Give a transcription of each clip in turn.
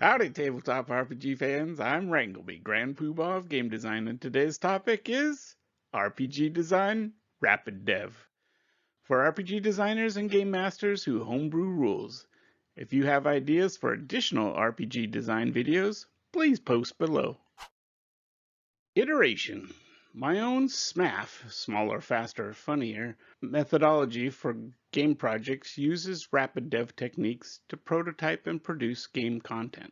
Howdy Tabletop RPG fans, I'm Wrangleby, Grand Poobah of Game Design, and today's topic is RPG Design, RapidDev. For RPG designers and game masters who homebrew rules. If you have ideas for additional RPG design videos, please post below. Iteration. My own SMAFF, smaller, faster, funnier, methodology for game projects uses RapidDev techniques to prototype and produce game content.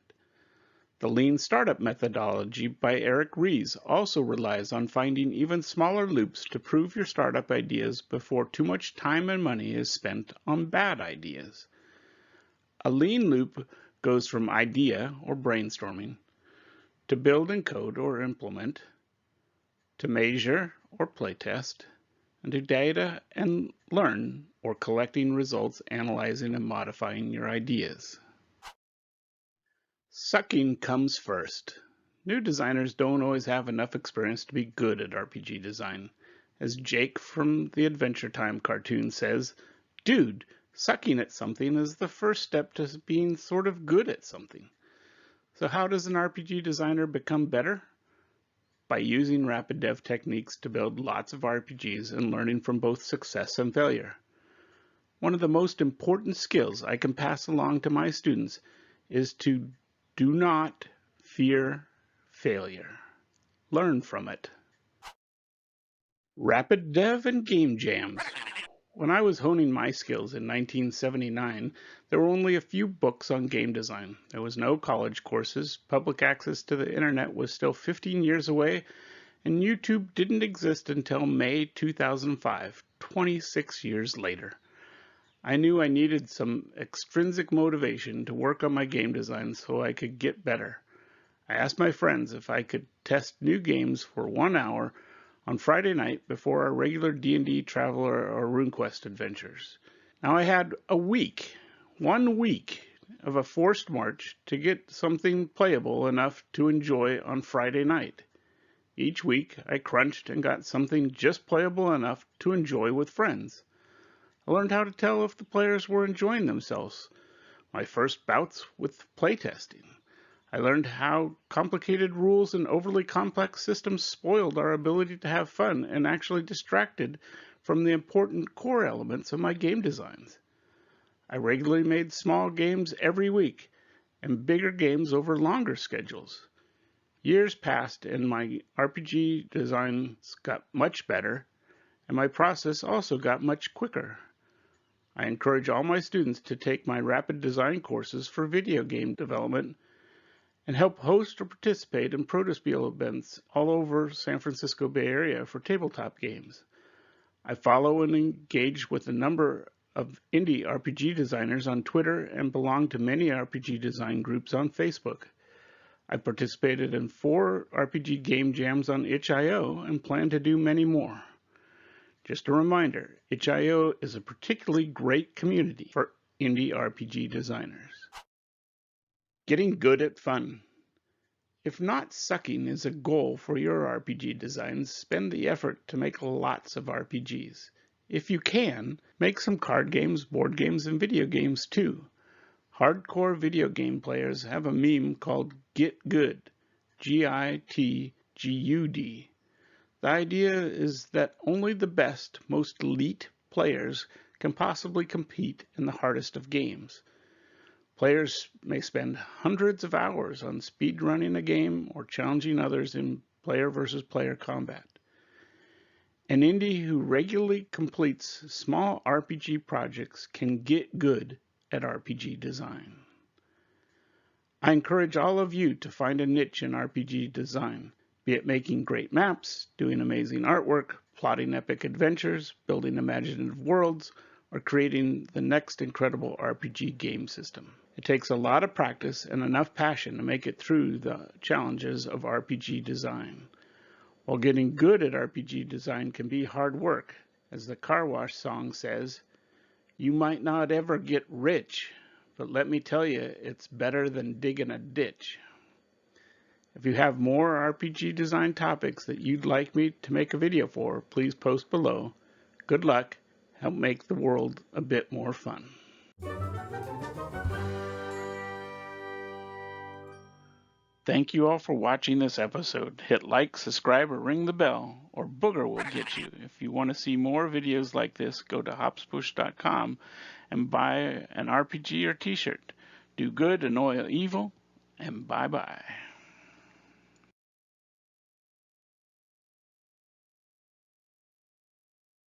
The Lean Startup methodology by Eric Ries also relies on finding even smaller loops to prove your startup ideas before too much time and money is spent on bad ideas. A lean loop goes from idea or brainstorming to build and code or implement, to measure or playtest, and to data and learn or collecting results, analyzing and modifying your ideas. Sucking comes first. New designers don't always have enough experience to be good at RPG design. As Jake from the Adventure Time cartoon says, "Dude, sucking at something is the first step to being sort of good at something." So how does an RPG designer become better? By using RapidDev techniques to build lots of RPGs and learning from both success and failure. One of the most important skills I can pass along to my students is to do not fear failure. Learn from it. RapidDev and game jams. When I was honing my skills in 1979, there were only a few books on game design. There was no college courses, public access to the internet was still 15 years away, and YouTube didn't exist until May 2005, 26 years later. I knew I needed some extrinsic motivation to work on my game design so I could get better. I asked my friends if I could test new games for 1 hour on Friday night before our regular D&D Traveler or RuneQuest adventures. Now I had a week, 1 week, of a forced march to get something playable enough to enjoy on Friday night. Each week I crunched and got something just playable enough to enjoy with friends. I learned how to tell if the players were enjoying themselves. My first bouts with playtesting. I learned how complicated rules and overly complex systems spoiled our ability to have fun and actually distracted from the important core elements of my game designs. I regularly made small games every week and bigger games over longer schedules. Years passed and my RPG designs got much better, and my process also got much quicker. I encourage all my students to take my rapid design courses for video game development and help host or participate in Protospiel events all over San Francisco Bay Area for tabletop games. I follow and engage with a number of indie RPG designers on Twitter and belong to many RPG design groups on Facebook. I participated in 4 RPG game jams on itch.io and plan to do many more. Just a reminder, itch.io is a particularly great community for indie RPG designers. Getting good at fun. If not sucking is a goal for your RPG designs, spend the effort to make lots of RPGs. If you can, make some card games, board games, and video games too. Hardcore video game players have a meme called Get Good, Gitgud. The idea is that only the best, most elite players can possibly compete in the hardest of games. Players may spend hundreds of hours on speedrunning a game or challenging others in player versus player combat. An indie who regularly completes small RPG projects can get good at RPG design. I encourage all of you to find a niche in RPG design, be it making great maps, doing amazing artwork, plotting epic adventures, building imaginative worlds, or creating the next incredible RPG game system. It takes a lot of practice and enough passion to make it through the challenges of RPG design. While getting good at RPG design can be hard work, as the Car Wash song says, "You might not ever get rich, but let me tell you, it's better than digging a ditch." If you have more RPG design topics that you'd like me to make a video for, please post below. Good luck. Help make the world a bit more fun. Thank you all for watching this episode. Hit like, subscribe, or ring the bell, or Booger will get you. If you want to see more videos like this, go to hopspush.com and buy an RPG or t-shirt. Do good, annoy evil, and bye-bye.